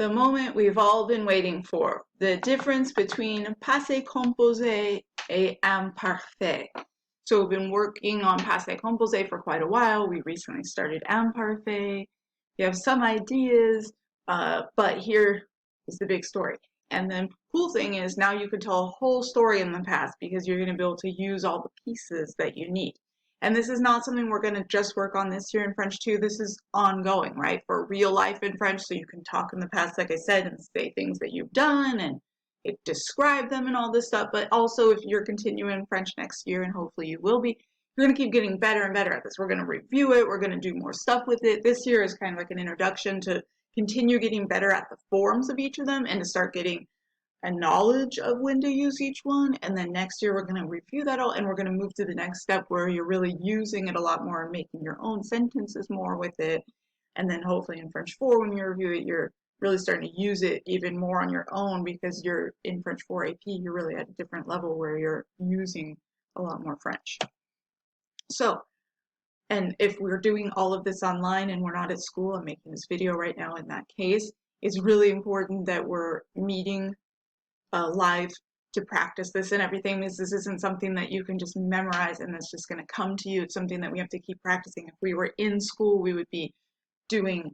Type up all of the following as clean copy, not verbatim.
the moment we've all been waiting for, the difference between passé composé et imparfait. So we've been working on passé composé for quite a while. We recently started imparfait. You have some ideas, but here is the big story. And the cool thing is now you can tell a whole story in the past because you're going to be able to use all the pieces that you need. And this is not something we're going to just work on this year in French 2. This is ongoing, right? For real life in French, so you can talk in the past, like I said, and say things that you've done and describe them and all this stuff. But also, if you're continuing French next year, and hopefully you will be, you're going to keep getting better and better at this. We're going to review it. We're going to do more stuff with it. This year is kind of like an introduction to continue getting better at the forms of each of them and to start getting a knowledge of when to use each one. And then next year we're going to review that all, and we're going to move to the next step where you're really using it a lot more and making your own sentences more with it. And then hopefully in French 4 when you review it, you're really starting to use it even more on your own because you're in French 4 AP, you're really at a different level where you're using a lot more French. So, and if we're doing all of this online and we're not at school, I'm making this video right now in that case, it's really important that we're meeting live to practice this and everything, because this isn't something that you can just memorize and that's just going to come to you. It's something that we have to keep practicing. If we were in school, we would be doing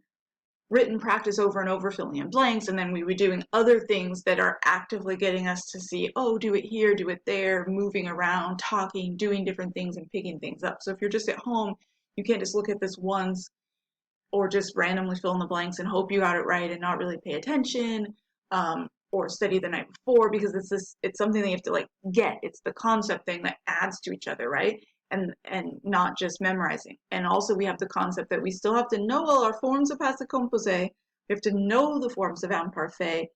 written practice over and over, filling in blanks, and then we were doing other things that are actively getting us to see, oh, do it here, do it there, moving around, talking, doing different things and picking things up. So if you're just at home, you can't just look at this once or just randomly fill in the blanks and hope you got it right and not really pay attention. Or study the night before, because it's something that you have to like get. It's the concept thing that adds to each other, right? And not just memorizing. And also we have the concept that we still have to know all our forms of passé composé. We have to know the forms of imparfait,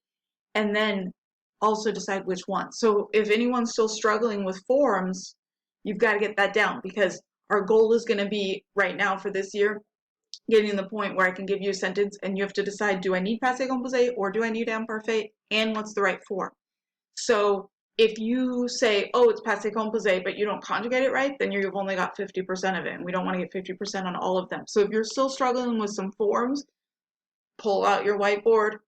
and then also decide which one. So if anyone's still struggling with forms, you've got to get that down, because our goal is going to be right now for this year getting to the point where I can give you a sentence and you have to decide, do I need passé composé or do I need imparfait, and what's the right form? So if you say, oh, it's passé composé, but you don't conjugate it right, then you've only got 50% of it, and we don't want to get 50% on all of them. So if you're still struggling with some forms, pull out your whiteboard,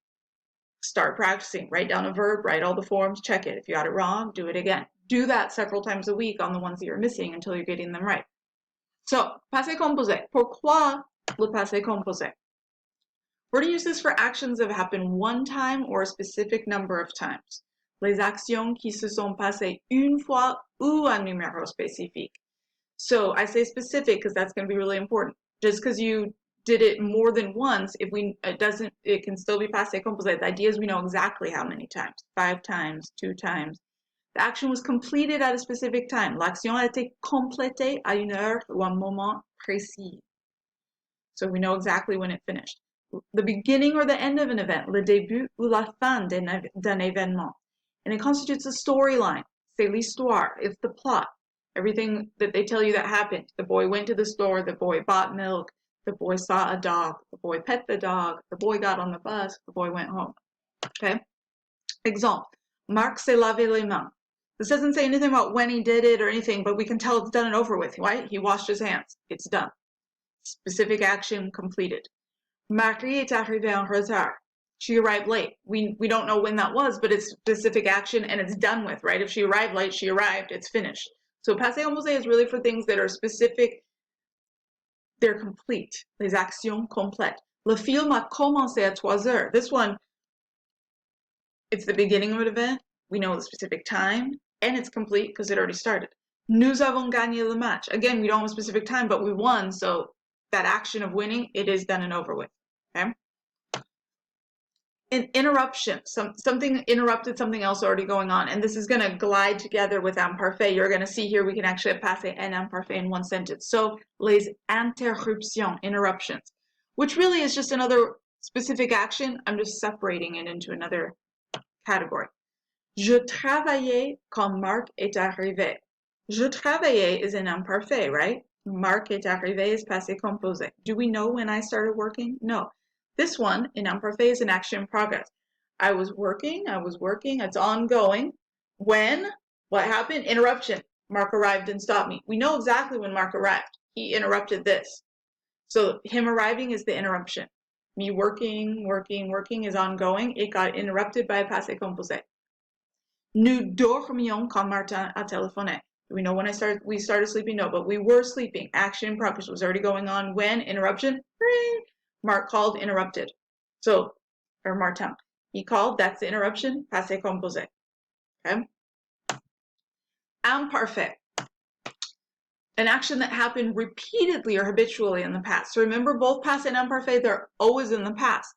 start practicing, write down a verb, write all the forms, check it. If you got it wrong, do it again. Do that several times a week on the ones that you're missing until you're getting them right. So, passé composé. Pourquoi le passé composé? We're going to use this for actions that have happened one time or a specific number of times. Les actions qui se sont passées une fois ou un numéro spécifique. So I say specific because that's going to be really important. Just because you did it more than once, it can still be passé composé. The idea is we know exactly how many times. 5 times, 2 times. The action was completed at a specific time. L'action a été complétée à une heure ou un moment précis. So we know exactly when it finished. The beginning or the end of an event, le début ou la fin d'un événement. And it constitutes a storyline. C'est l'histoire. It's the plot. Everything that they tell you that happened. The boy went to the store. The boy bought milk. The boy saw a dog. The boy pet the dog. The boy got on the bus. The boy went home. Okay? Exemple. Marc s'est lavé les mains. This doesn't say anything about when he did it or anything, but we can tell it's done and over with, right? He washed his hands. It's done. Specific action completed. Marie est arrivée en retard. She arrived late. We don't know when that was, but it's specific action and it's done with, right? If she arrived late, she arrived, it's finished. So passé composé is really for things that are specific. They're complete. Les actions complètes. Le film a commencé à 3 heures. This one, it's the beginning of an event. We know the specific time, and it's complete because it already started. Nous avons gagné le match. Again, we don't have a specific time, but we won, so that action of winning, it is done and over with. Okay? An interruption. Something interrupted something else already going on, and this is going to glide together with imparfait. You're going to see here we can actually have passé and imparfait in one sentence. So, les interruptions, interruptions, which really is just another specific action. I'm just separating it into another category. Je travaillais quand Marc est arrivé. Je travaillais is an imparfait, right? Marc est arrivé is passé composé. Do we know when I started working? No. This one in imparfait is an action in progress. I was working, it's ongoing. When? What happened? Interruption. Marc arrived and stopped me. We know exactly when Marc arrived. He interrupted this. So him arriving is the interruption. Me working is ongoing. It got interrupted by a passé composé. Nous dormions quand Martin a téléphoné. Do we know when we started sleeping? No, but we were sleeping. Action in progress was already going on. When? Interruption? Ring. Mark called, interrupted. So, or Martin. He called, that's the interruption, passé composé. Okay? Imparfait. An action that happened repeatedly or habitually in the past. So remember, both passé and imparfait, they're always in the past.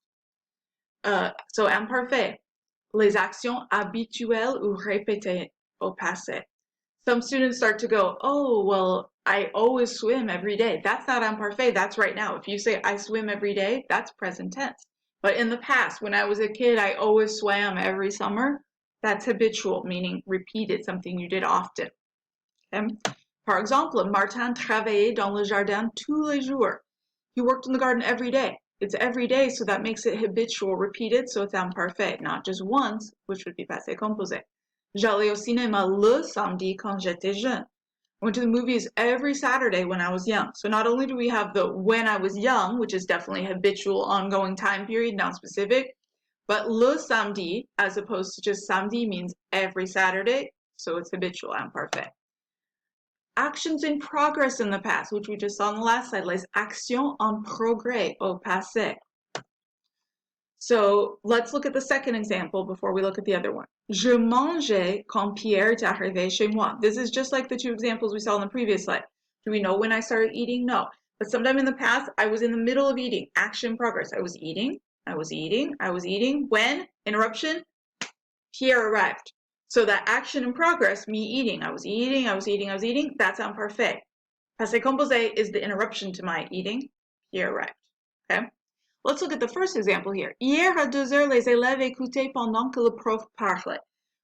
So imparfait. Les actions habituelles ou répétées au passé. Some students start to go, oh, well, I always swim every day. That's not imparfait, that's right now. If you say I swim every day, that's present tense. But in the past, when I was a kid, I always swam every summer. That's habitual, meaning repeated, something you did often. Okay? Par exemple, Martin travaillait dans le jardin tous les jours. He worked in the garden every day. It's every day, so that makes it habitual, repeated, so it's imparfait, not just once, which would be passé composé. J'allais au cinéma le samedi quand j'étais jeune. I went to the movies every Saturday when I was young. So not only do we have the when I was young, which is definitely habitual, ongoing time period, non-specific, but le samedi, as opposed to just samedi, means every Saturday, so it's habitual, imparfait. Actions in progress in the past, which we just saw on the last slide, les actions en progrès au passé. So let's look at the second example before we look at the other one. Je mangeais quand Pierre est arrivé chez moi. This is just like the two examples we saw in the previous slide. Do we know when I started eating? No. But sometime in the past, I was in the middle of eating. Action progress. I was eating. When? Interruption. Pierre arrived. So that action in progress, me eating. I was eating. That's imparfait. Passé composé is the interruption to my eating. Pierre arrived. Okay? Let's look at the first example here. Hier à 2 heures, les élèves écoutaient pendant que le prof parlait.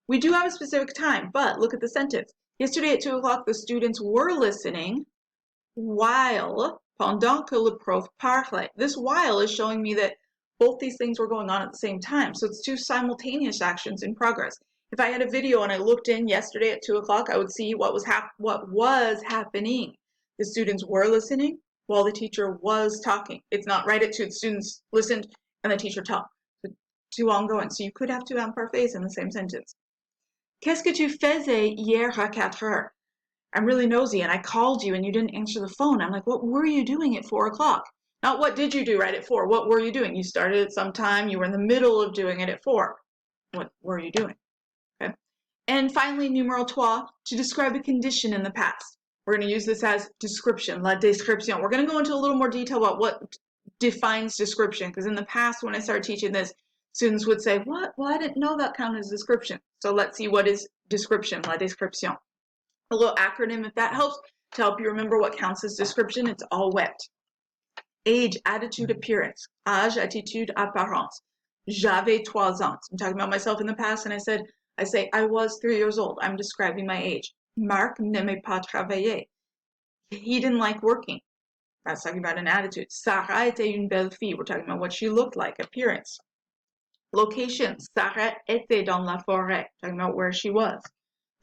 We do have a specific time, but look at the sentence. Yesterday at 2 o'clock, the students were listening while, pendant que le prof parlait. This while is showing me that both these things were going on at the same time. So it's two simultaneous actions in progress. If I had a video and I looked in yesterday at 2 o'clock, I would see what was happening. The students were listening while the teacher was talking. It's not right at 2. The students listened and the teacher talked. Two ongoing. So you could have two imparfaits in the same sentence. Qu'est-ce que tu faisais hier à 4 heures? I'm really nosy and I called you and you didn't answer the phone. I'm like, what were you doing at 4 o'clock? Not what did you do right at 4? What were you doing? You started at some time. You were in the middle of doing it at 4. What were you doing? Okay. And finally, numéro 3, to describe a condition in the past. We're going to use this as description, la description. We're going to go into a little more detail about what defines description, because in the past, when I started teaching this, students would say, what? Well, I didn't know that counted as description. So let's see what is description, la description. A little acronym, if that helps, to help you remember what counts as description. It's all wet. Age, attitude, appearance. Âge, attitude, apparence. J'avais 3 ans. I'm talking about myself in the past, and I say I was 3 years old. I'm describing my age. Marc n'aimait pas travailler. He didn't like working. That's talking about an attitude. Sarah était une belle fille. We're talking about what she looked like, appearance. Location. Sarah était dans la forêt. Talking about where she was.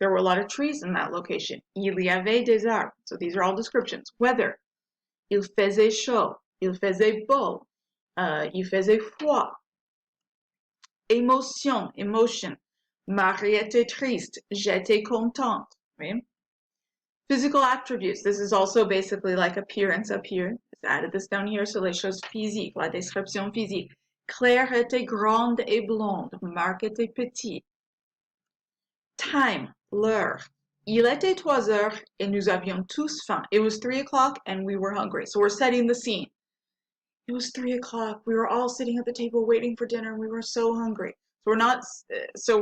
There were a lot of trees in that location. Il y avait des arbres. So these are all descriptions. Weather. Il faisait chaud. Il faisait beau. Il faisait froid. Emotion. Marie était triste. J'étais contente. Right? Physical attributes. This is also basically like appearance up here. Just added this down here. So les choses physiques, la description physique. Claire était grande et blonde. Marc était petit. Time, l'heure. Il était 3 heures et nous avions tous faim. It was 3 o'clock and we were hungry. So we're setting the scene. It was 3 o'clock. We were all sitting at the table waiting for dinner and we were so hungry. So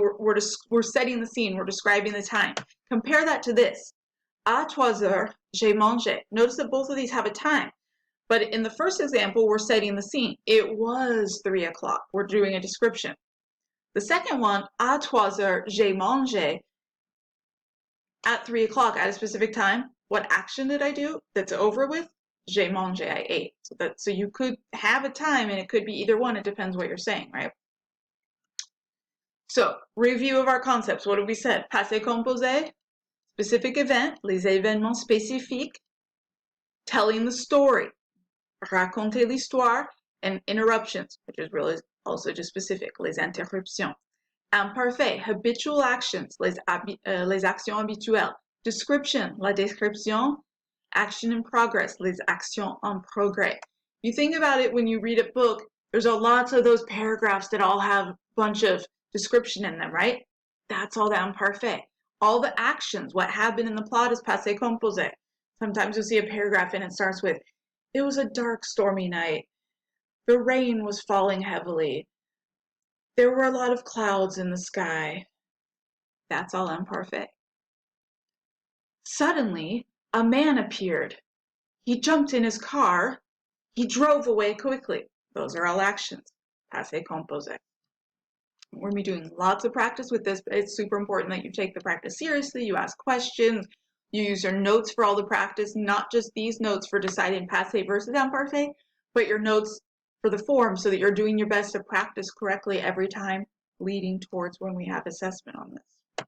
we're setting the scene. We're describing the time. Compare that to this. À 3 heures, j'ai mangé. Notice that both of these have a time. But in the first example, we're setting the scene. It was 3 o'clock. We're doing a description. The second one, à 3 heures, j'ai mangé. At 3 o'clock, at a specific time, what action did I do that's over with? J'ai mangé, I ate. So you could have a time and it could be either one. It depends what you're saying, right? So, review of our concepts. What have we said? Passé composé, specific event, les événements spécifiques, telling the story, raconter l'histoire, and interruptions, which is really also just specific, les interruptions. Imparfait, habitual actions, les actions habituelles. Description, la description. Action in progress, les actions en progrès. You think about it when you read a book, there's a lots of those paragraphs that all have a bunch of description in them, right? That's all the imparfait. All the actions, what happened in the plot is passé composé. Sometimes you'll see a paragraph and it starts with, it was a dark, stormy night. The rain was falling heavily. There were a lot of clouds in the sky. That's all imparfait. Suddenly, a man appeared. He jumped in his car. He drove away quickly. Those are all actions. Passé composé. We're going to be doing lots of practice with this, but it's super important that you take the practice seriously. You ask questions. You use your notes for all the practice, not just these notes for deciding passé versus imparfait, but your notes for the form so that you're doing your best to practice correctly every time, leading towards when we have assessment on this.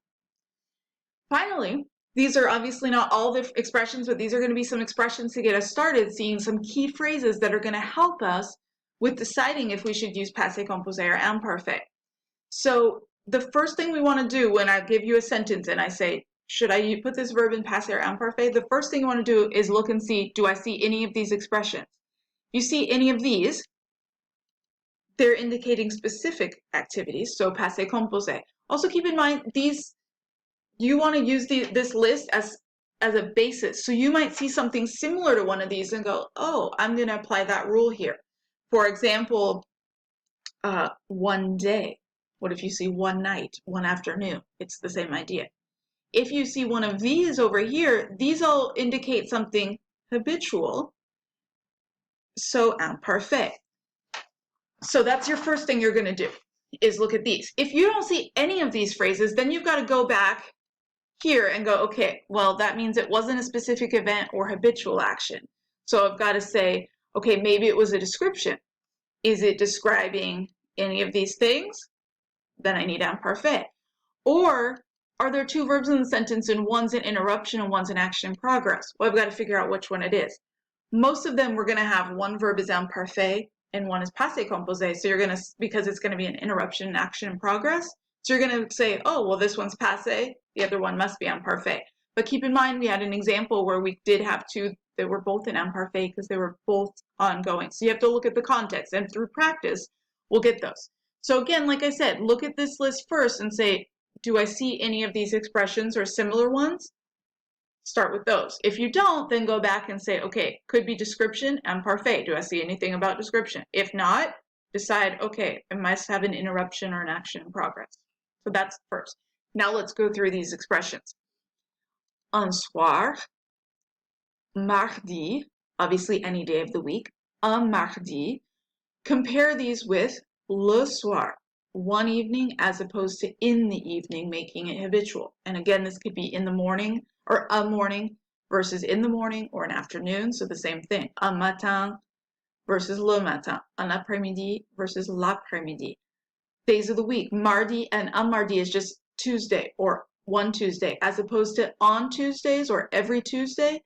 Finally, these are obviously not all the expressions, but these are going to be some expressions to get us started, seeing some key phrases that are going to help us with deciding if we should use passé composé or imparfait. So the first thing we want to do when I give you a sentence and I say, should I put this verb in passé or imparfait? The first thing you want to do is look and see, do I see any of these expressions? If you see any of these, they're indicating specific activities, so passé composé. Also keep in mind, you want to use this list as a basis. So you might see something similar to one of these and go, oh, I'm going to apply that rule here. For example, one day. What if you see one night, one afternoon? It's the same idea. If you see one of these over here, these all indicate something habitual. So imparfait. So that's your first thing you're going to do, is look at these. If you don't see any of these phrases, then you've got to go back here and go, okay, well, that means it wasn't a specific event or habitual action. So I've got to say, okay, maybe it was a description. Is it describing any of these things? Then I need imparfait. Or are there two verbs in the sentence and one's an interruption and one's an action in progress? Well, I've got to figure out which one it is. Most of them we're going to have one verb is imparfait and one is passé composé. So you're going to, because it's going to be an interruption and action in progress, so you're going to say, oh, well, this one's passé, the other one must be imparfait. But keep in mind, we had an example where we did have two that were both in imparfait because they were both ongoing. So you have to look at the context, and through practice, we'll get those. So again, like I said, look at this list first and say, do I see any of these expressions or similar ones? Start with those. If you don't, then go back and say, okay, could be description, imparfait. Do I see anything about description? If not, decide, okay, I must have an interruption or an action in progress. So that's first. Now let's go through these expressions. Un soir, mardi, obviously any day of the week, un mardi. Compare these with le soir, one evening as opposed to in the evening, making it habitual. And again, this could be in the morning or a morning versus in the morning or an afternoon. So the same thing, un matin versus le matin, un après-midi versus l'après-midi. Days of the week, mardi and un mardi is just Tuesday or one Tuesday, as opposed to on Tuesdays or every Tuesday.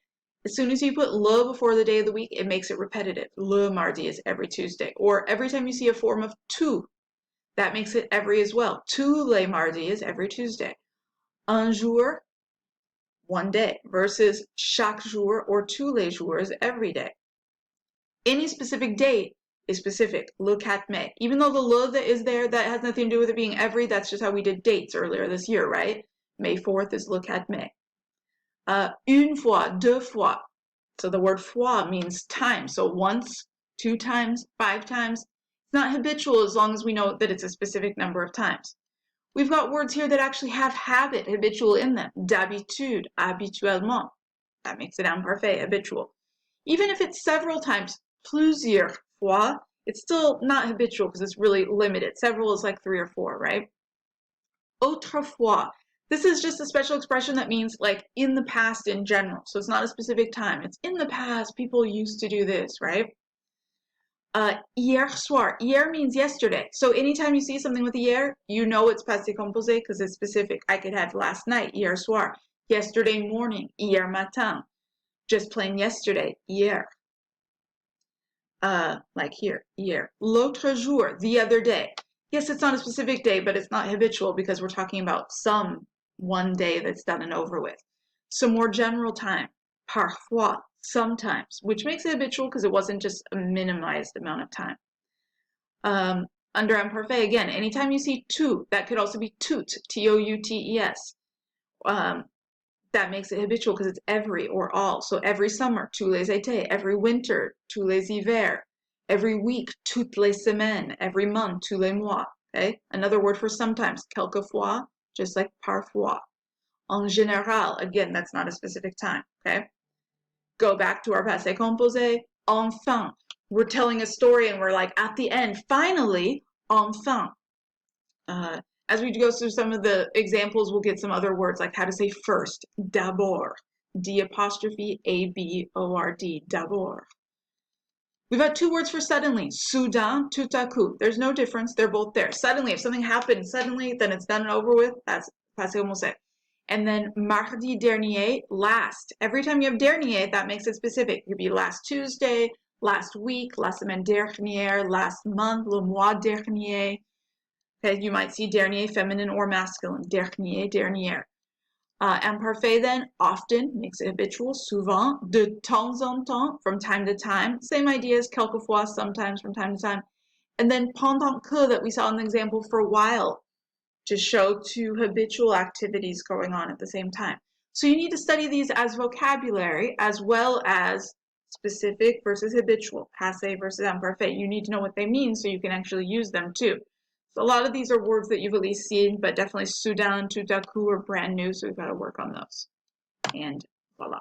As soon as you put le before the day of the week, it makes it repetitive. Le mardi is every Tuesday. Or every time you see a form of tous, that makes it every as well. Tous les mardis is every Tuesday. Un jour, one day, versus chaque jour or tous les jours is every day. Any specific date is specific. Le 4 mai. Even though the le that is there, that has nothing to do with it being every, that's just how we did dates earlier this year, right? May 4th is le 4 mai. Une fois, deux fois. So the word fois means time. So once, 2 times, 5 times. It's not habitual as long as we know that it's a specific number of times. We've got words here that actually have habit, habitual in them. D'habitude, habituellement. That makes it imparfait, habitual. Even if it's several times, plusieurs fois, it's still not habitual because it's really limited. Several is like 3 or 4, right? Autrefois. This is just a special expression that means like in the past in general. So it's not a specific time. It's in the past. People used to do this, right? Hier soir. Hier means yesterday. So anytime you see something with hier, you know it's passé composé because it's specific. I could have last night, hier soir. Yesterday morning, hier matin. Just plain yesterday, hier. like here, hier. L'autre jour, the other day. Yes, it's not a specific day, but it's not habitual because we're talking about some one day that's done and over with. So more general time, parfois, sometimes, which makes it habitual because it wasn't just a minimized amount of time. Under imparfait, again, anytime you see tout, that could also be tout, T-O-U-T-E-S. That makes it habitual because it's every or all. So every summer, tous les étés, every winter, tous les hivers, every week, toutes les semaines, every month, tous les mois. Okay? Another word for sometimes, quelquefois, just like parfois. En général, again, that's not a specific time. Okay? Go back to our passé composé, enfin. We're telling a story and we're like, at the end, finally, enfin. As we go through some of the examples, we'll get some other words like how to say first, d'abord, D''A', d'abord. We've got two words for suddenly, soudain, tout à coup. There's no difference, they're both there. Suddenly, if something happens suddenly, then it's done and over with, that's passé composé. And then mardi dernier, last. Every time you have dernier, that makes it specific. It could be last Tuesday, last week, la semaine dernière, last month, le mois dernier. Okay, you might see dernier feminine or masculine, dernier, dernière. Imparfait then, often, makes it habitual, souvent, de temps en temps, from time to time. Same idea as quelquefois, sometimes, from time to time. And then pendant que, that we saw in the example, for a while, to show two habitual activities going on at the same time. So you need to study these as vocabulary as well as specific versus habitual, passé versus imparfait. You need to know what they mean so you can actually use them too. So a lot of these are words that you've at least seen, but definitely soudain, tout à coup are brand new, so we've got to work on those. And voila.